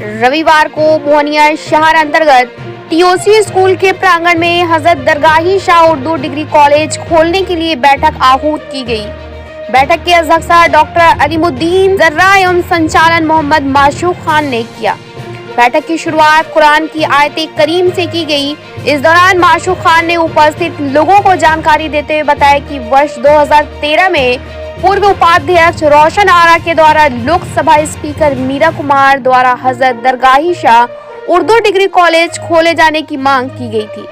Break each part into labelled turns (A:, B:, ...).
A: रविवार को मोहनिया शहर अंतर्गत टीओसी स्कूल के प्रांगण में हजरत दरगाही शाह उर्दू डिग्री कॉलेज खोलने के लिए बैठक आहूत की गई। बैठक की अध्यक्षता डॉक्टर अलीमुद्दीन जर्रा एवं संचालन मोहम्मद माशूक खान ने किया। बैठक की शुरुआत कुरान की आयत करीम से की गई। इस दौरान माशूक खान ने उपस्थित लोगों को जानकारी देते हुए बताया कि वर्ष 2013 में पूर्व उपाध्यक्ष रोशन आरा के द्वारा लोकसभा स्पीकर मीरा कुमार द्वारा हजरत दरगाही शाह उर्दू डिग्री कॉलेज खोले जाने की मांग की गई थी,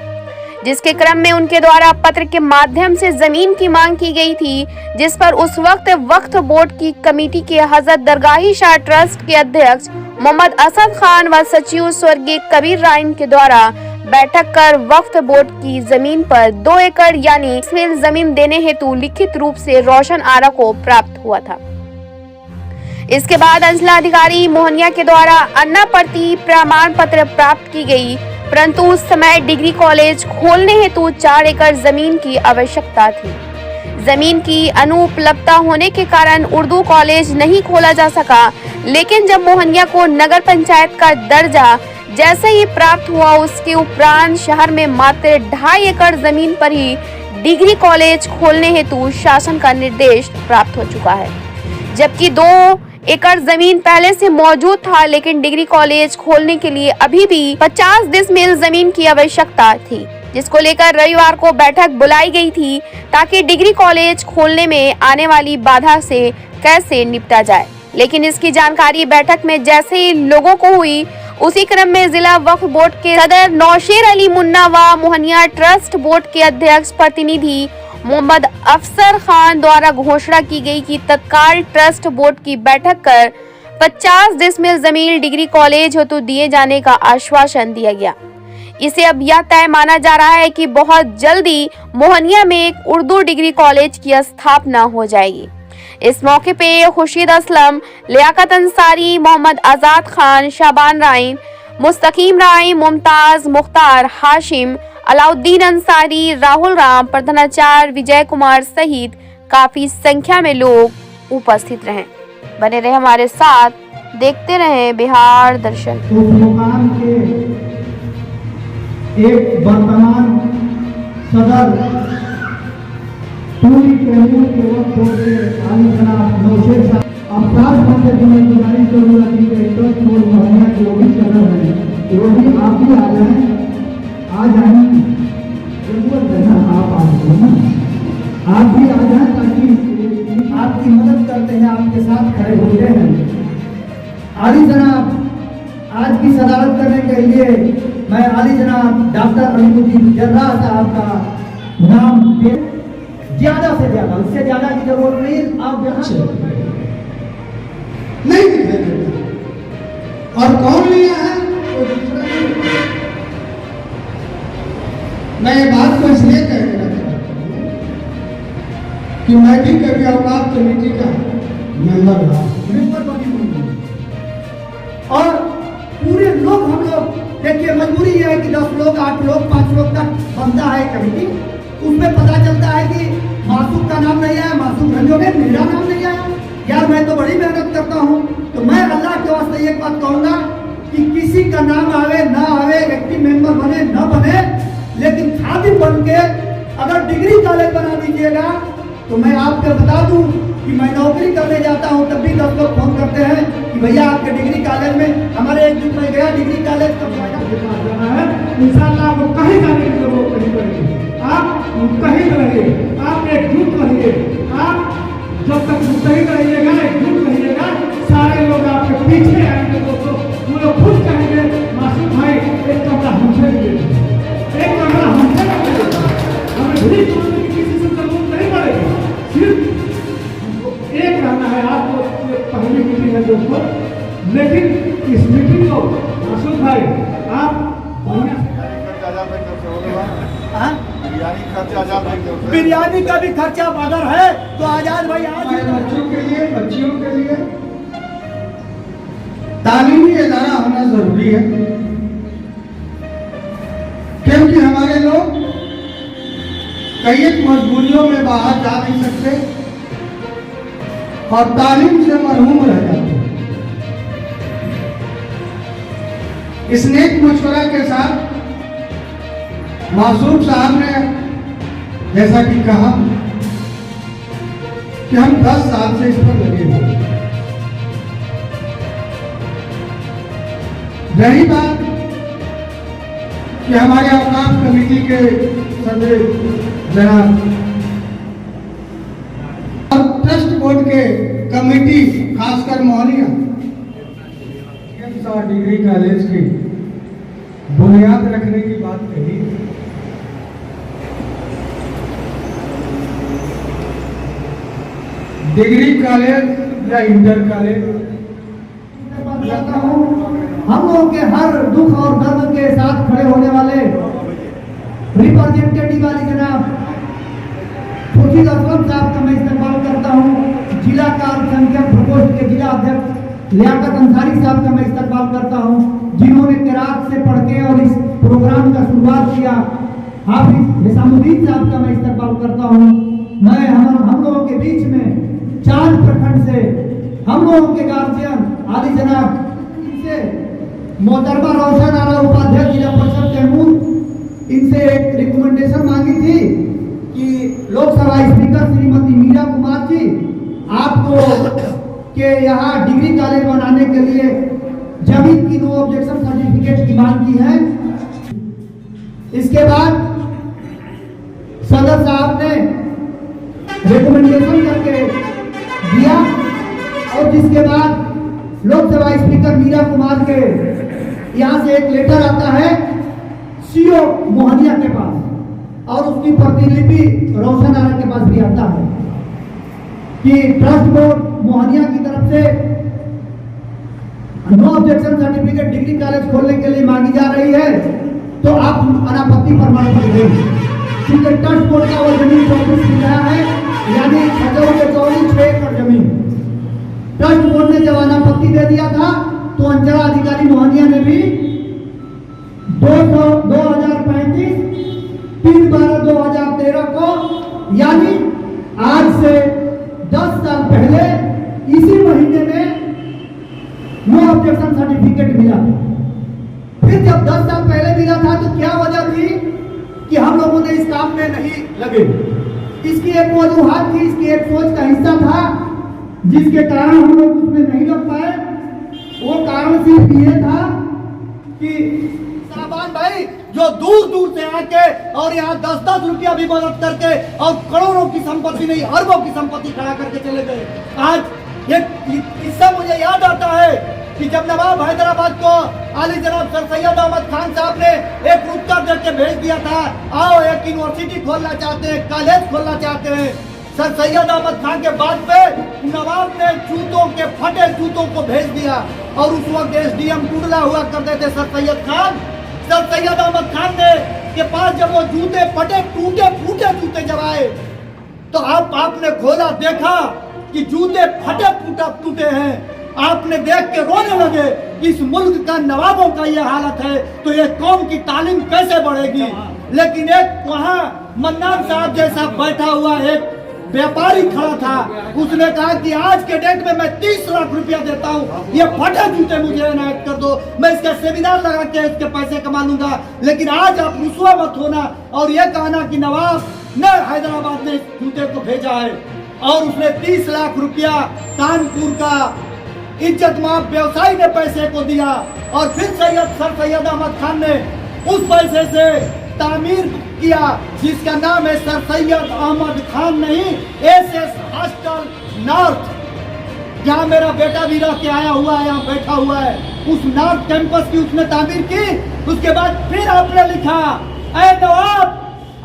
A: जिसके क्रम में उनके द्वारा पत्र के माध्यम से जमीन की मांग की गई थी, जिस पर उस वक्त वक्फ बोर्ड की कमेटी के हजरत दरगाही शाह ट्रस्ट के अध्यक्ष मोहम्मद असद खान व सचिव स्वर्गीय कबीर राइन के द्वारा बैठक कर वक्फ बोर्ड की जमीन पर 2 एकड़ यानी जमीन देने हेतु लिखित रूप से रोशन आरा को प्राप्त हुआ था। इसके बाद अंचलाधिकारी मोहनिया के द्वारा अन्ना प्रति प्रमाण पत्र प्राप्त की गई, परंतु उस समय डिग्री कॉलेज खोलने हेतु 4 एकड़ जमीन की आवश्यकता थी। जमीन की अनुपलब्धता होने के कारण उर्दू कॉलेज नहीं खोला जा सका, लेकिन जब मोहनिया को नगर पंचायत का दर्जा जैसे ही प्राप्त हुआ, उसके उपरांत शहर में मात्र 2.5 एकड़ जमीन पर ही डिग्री कॉलेज खोलने हेतु शासन का निर्देश प्राप्त हो चुका है, जबकि 2 एकड़ जमीन पहले से मौजूद था, लेकिन डिग्री कॉलेज खोलने के लिए अभी भी 50 डिसमिल जमीन की आवश्यकता थी, जिसको लेकर रविवार को बैठक बुलाई गई थी ताकि डिग्री कॉलेज खोलने में आने वाली बाधा से कैसे निपटा जाए। लेकिन इसकी जानकारी बैठक में जैसे ही लोगों को हुई, उसी क्रम में जिला वक्फ बोर्ड के सदर नौशेर अली मुन्ना व मोहनिया ट्रस्ट बोर्ड के अध्यक्ष प्रतिनिधि मोहम्मद अफसर खान द्वारा घोषणा की गई कि तत्काल ट्रस्ट बोर्ड की बैठक कर 50 डिसमिल जमीन डिग्री कॉलेज हेतु दिए जाने का आश्वासन दिया गया। इसे अब यह तय माना जा रहा है कि बहुत जल्दी मोहनिया में एक उर्दू डिग्री कॉलेज की स्थापना हो जाएगी। इस मौके पे खुर्शीद असलम, लियाकत अंसारी, मोहम्मद आजाद खान, शाबान राइन, मुस्तकीम राय, मुमताज, मुख्तार, हाशिम, अलाउद्दीन अंसारी, राहुल राम, प्रधानाचार्य विजय कुमार सहित काफी संख्या में लोग उपस्थित रहे। बने रहे हमारे साथ, देखते रहे बिहार दर्शन।
B: एक वर्तमान सदर पूरी तहरीर के वक्त होते आली जनाब नौशेर साहब अवकाश मंत्री जिम्मेदारी से ट्रस्ट बोर्ड मोहनिया के वो भी सदर हैं, वो भी आप ही आ जाए, आ जाए जरूरत है ना, आप आ जाए ना, आप भी आ जाए ताकि आपकी मदद करते हैं, आपके साथ खड़े होते हैं। आली जनाब आज की सदारत करने के लिए मैं आली जनाब डॉक्टर अलीमुद्दीन जर्रा साहब का नाम दे, ज्यादा से ज्यादा, उससे ज्यादा की जरूरत नहीं, आप यहाँ से
C: नहीं दिखाई और कौन लिया है मैं ये बात को इसलिए कह देना चाहता हूँ कि मैं भी कभी औकात कमेटी का मेंबर रहा
B: और पूरे लोग हम लोग देखिए, मजबूरी यह है कि 10 लोग 8 लोग 5 लोग तक बनता है कमेटी, उसमें पता चलता है कि मासूम का नाम नहीं आया, मासूम रंजो में मेरा नाम नहीं आया। यार मैं तो बड़ी मेहनत करता हूँ, तो मैं अल्लाह के वास्ते एक बात कहूँगा कि किसी का नाम आवे ना आवे, एक्टिव मेंबर बने ना बने, लेकिन खादिम बन के अगर डिग्री कॉलेज बना दीजिएगा तो मैं आपको बता दूं कि मैं नौकरी करने जाता हूं, तब भी 10 लोग फोन करते हैं कि भैया आपके डिग्री कॉलेज में, हमारे एक दिन में गया डिग्री कॉलेज का
C: जाना है, इंशाअल्लाह आपको कहीं जाने की जरूरत नहीं पड़ेगी, आप कहीं रहिए, आप एकजुट रहिए, आप जब तक मुस्तैद रहिएगा, एकजुट रहिएगा, सारे लोग आपके पीछे आएंगे। दोस्तों वो लोग खुद कहेंगे मासूम भाई एक कमरा हमसे दे, एक कमरा हमसे दे, हमें भी किसी से जरूरत नहीं पड़ेगी, सिर्फ एक रहना है। आपको पहली मीटिंग है दोस्तों, लेकिन इस मीटिंग को मासूम भाई आप
B: बिरयानी का भी खर्चा अगर है तो आजाद भाई आज
C: बच्चों के लिए, बच्चियों के लिए तालीमी इदारा होना जरूरी है, क्योंकि हमारे लोग कई एक मजबूरियों में बाहर जा नहीं सकते और तालीम से महरूम रह जाते।
B: स्नेक मशवरा के साथ मासूम साहब ने जैसा कि कहा कि हम 10 साल से इस पर लगे हुए हैं। रही बात कि हमारे अवकाफ कमेटी के सदस्य जनाब और ट्रस्ट बोर्ड के कमेटी खासकर मोहनिया डिग्री कॉलेज की बुनियाद रखने की बात कही। डिग्री कॉलेज या इंटर कॉलेज
D: हम लोगों के हर दुख और दर्द के साथ खड़े होने वाले रिप्रेजेंटेटिव वाली जनाब खुर्शीद असलम साहब का मैं इस्तेमाल करता हूँ। जिला कार्यसंख्यक प्रकोष्ठ के जिला अध्यक्ष लियाकत अंसारी साहब का मैं इस्तेमाल करता हूँ, जिन्होंने किरात से पढ़ के और इस प्रोग्राम का शुरुआत किया। हाफिज निजामुद्दीन साहब का मैं इस्तेमाल करता हूँ। मैं हम लोगों के बीच में 4 प्रखंड से हम लोगों के गार्जियन आदि जनाब इनसे मोहतरमा रोशन आला उपाध्यक्ष जिला परिषद कैमूर, इनसे एक रिकमेंडेशन मांगी थी कि लोकसभा स्पीकर श्रीमती मीरा कुमार जी आपको के यहाँ डिग्री कॉलेज बनाने के लिए जमीन की नो ऑब्जेक्शन सर्टिफिकेट की मांग की है। इसके बाद सदर साहब ने रिकमेंडेशन करके दिया और जिसके बाद लोकसभा स्पीकर मीरा कुमार के यहाँ से एक लेटर आता है सीओ मोहनिया के पास और उसकी प्रतिलिपि रोशन आरा के पास भी आता है कि ट्रस्ट बोर्ड मोहनिया की तरफ से no objection certificate degree college खोलने के लिए मांगी जा रही है, तो आप अनापत्ति प्रमाण पत्र दें। क्योंकि ट्रस्ट बोर्ड का वो जमीन 24 बीघा है, यानी 6 एकड़ जमीन। ट्रस्ट बोर्ड ने जब अनापत्ति दे दिया था तो अंचला अधिकारी मोहनिया ने भी 2035 3/12/2013 को यानी आज से 10 साल पहले इसी महीने में नो ऑब्जेक्शन सर्टिफिकेट मिला था। फिर जब 10 साल पहले मिला था तो क्या वजह थी कि हम लोगों ने इस काम में नहीं लगे? इसकी एक वजूहत थी, इसकी एक सोच का हिस्सा था जिसके कारण हम लोग उसमें नहीं लग पाए। वो कारण सिर्फ ये था कि साहबान भाई जो दूर दूर से आके और यहाँ 10-10 रुपया भी मदद करके और करोड़ों की संपत्ति नहीं अरबों की संपत्ति खड़ा करके चले गए। आज ये किस्सा मुझे याद आता है कि जब नवाब हैदराबाद को आली जनाब सर सैयद अहमद खान साहब ने एक उत्तर दे के भेज दिया था, आओ एक यूनिवर्सिटी खोलना चाहते हैं, कॉलेज खोलना चाहते हैं। सर सैयद अहमद खान के बाद पे नवाब ने जूतों के फटे जूतों को भेज दिया और उस वक्त SDM टुडला हुआ करते थे सर सैयद खान। सर सैयद अहमद खान ने के पास जब वो जूते फटे टूटे फूटे जूते जब आए तो आपने खोला देखा कि जूते फटे टूटे हैं। आपने देख के रोने लगे, इस मुल्क का नवाबों का ये हालत है तो ये कौम की तालीम कैसे बढ़ेगी। लेकिन एक वहाँ मन्नान साहब जैसा बैठा हुआ एक व्यापारी खड़ा था, उसने कहा कि आज के डेट में मैं 30 लाख रुपया देता हूँ, ये फटे जूते मुझे इनायत कर दो, मैं इसका सेमिनार लगा के इसके पैसे कमा लूंगा। लेकिन आज आप रुसवा मत होना और ये कहना कि नवाब ने हैदराबाद ने जूते को भेजा है। और उसने 30 लाख रुपया कानपुर का इज्जतमाब व्यवसायी ने पैसे को दिया और फिर सर सैयद अहमद खान ने उस पैसे से तामीर किया जिसका नाम है सर सैयद अहमद खान नहीं SS हॉस्टल नॉर्थ, जहाँ मेरा बेटा भी रह के आया हुआ है, यहाँ बैठा हुआ है। उस नॉर्थ कैंपस की उसने तामीर की। उसके बाद फिर आपने लिखा, ऐ नवाब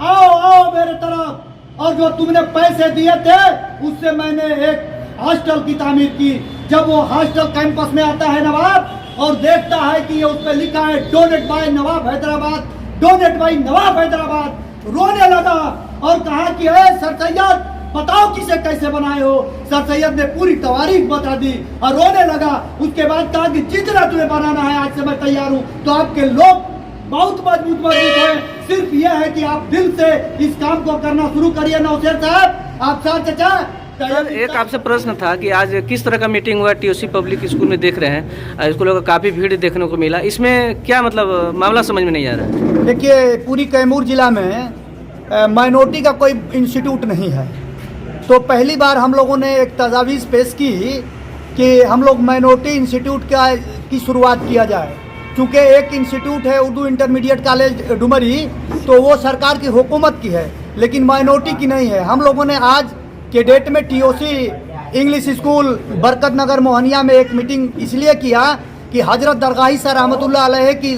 D: आओ आओ मेरे तरफ, और जो तुमने पैसे दिए थे उससे मैंने एक हॉस्टल की तामीर की। जब वो हॉस्टल कैंपस में आता है नवाब और देखता है कि ये उस पर लिखा है डोनेट बाय नवाब हैदराबाद, डोनेट बाय नवाब हैदराबाद, रोने लगा और कहा कि सर सैयद बताओ किसे कैसे बनाए हो। सर सैयद ने पूरी तवारीख बता दी और रोने लगा। उसके बाद कहा कि जितना तुम्हें बनाना है आज से मैं तैयार हूँ। तो आपके लोग बहुत मजबूत है, सिर्फ यह है कि आप दिल से इस काम को करना शुरू करिए। नौशेर साहब, आप साथ चचा
E: सर एक आपसे प्रश्न था कि आज किस तरह का मीटिंग हुआ टीओसी पब्लिक स्कूल में देख रहे हैं, स्कूलों का काफ़ी भीड़ देखने को मिला, इसमें क्या मतलब मामला समझ में नहीं आ रहा है?
D: देखिए, पूरी कैमूर जिला में माइनॉरिटी का कोई इंस्टीट्यूट नहीं है, तो पहली बार हम लोगों ने एक तजावीज़ पेश की कि हम लोग माइनॉरिटी इंस्टीट्यूट की शुरुआत किया जाए। क्योंकि एक इंस्टीट्यूट है उर्दू इंटरमीडिएट कॉलेज डुमरी, तो वो सरकार की हुकूमत की है, लेकिन माइनॉरिटी की नहीं है। हम लोगों ने आज के डेट में टीओसी इंग्लिश स्कूल बरकत नगर मोहनिया में एक मीटिंग इसलिए किया कि हजरत दरगाही सर रहमतुल्लाह अलैह की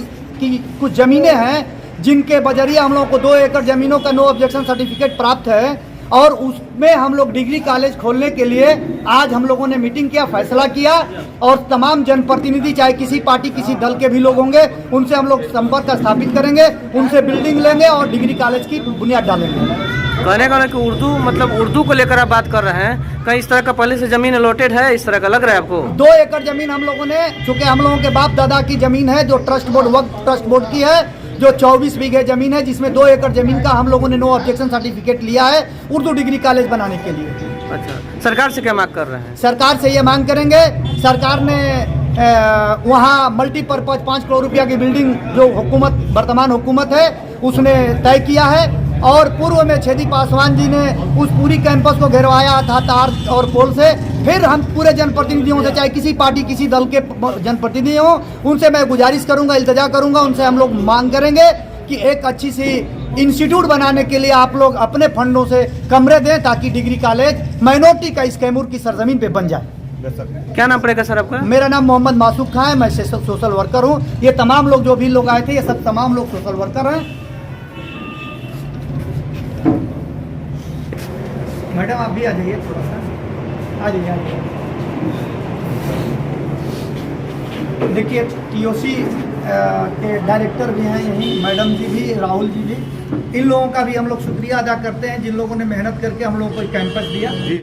D: कुछ ज़मीनें हैं जिनके बजरिया हम लोगों को 2 एकड़ ज़मीनों का नो ऑब्जेक्शन सर्टिफिकेट प्राप्त है, और उसमें हम लोग डिग्री कॉलेज खोलने के लिए आज हम लोगों ने मीटिंग किया, फैसला किया, और तमाम जनप्रतिनिधि चाहे किसी पार्टी किसी दल के भी लोग होंगे उनसे हम लोग संपर्क स्थापित करेंगे, उनसे बिल्डिंग लेंगे और डिग्री कॉलेज की बुनियाद डालेंगे।
E: कहने का कि उर्दू मतलब उर्दू को लेकर आप बात कर रहे हैं, कहीं इस तरह का पहले से जमीन अलॉटेड है, इस तरह का लग रहा है आपको?
D: 2 एकड़ जमीन हम लोगों ने, चूँकि हम लोगों के बाप दादा की जमीन है जो ट्रस्ट बोर्ड वक्फ ट्रस्ट बोर्ड की है, जो 24 बीघे जमीन है, जिसमें 2 एकड़ जमीन का हम लोगों ने नो ऑब्जेक्शन सर्टिफिकेट लिया है उर्दू डिग्री कॉलेज बनाने के लिए।
E: अच्छा, सरकार से क्या मांग कर रहे हैं?
D: सरकार से ये मांग करेंगे, सरकार ने वहाँ मल्टीपर्पज 5 करोड़ रुपया की बिल्डिंग जो हुकूमत वर्तमान हुकूमत है उसने तय किया है, और पूर्व में छेदी पासवान जी ने उस पूरी कैंपस को घेरवाया था तार और पोल से। फिर हम पूरे जनप्रतिनिधियों से, चाहे किसी पार्टी किसी दल के जनप्रतिनिधि हों, उनसे मैं गुजारिश करूंगा, इल्तजा करूंगा, उनसे हम लोग मांग करेंगे कि एक अच्छी सी इंस्टीट्यूट बनाने के लिए आप लोग अपने फंडों से कमरे दें ताकि डिग्री कॉलेज माइनॉरिटी का इस कैमूर की सरजमीन पे बन जाए।
E: क्या नाम पड़ेगा सर आपका?
D: मेरा नाम मोहम्मद मासूक खां है, मैं सोशल वर्कर हूँ। ये तमाम लोग जो भी लोग आए थे ये सब तमाम लोग सोशल वर्कर हैं। मैडम आप भी आ जाइए, थोड़ा सा आ जाइए। देखिए, टीओसी के डायरेक्टर भी हैं यहीं, मैडम जी भी, राहुल जी भी, इन लोगों का भी हम लोग शुक्रिया अदा करते हैं जिन लोगों ने मेहनत करके हम लोगों को कैंपस दिया।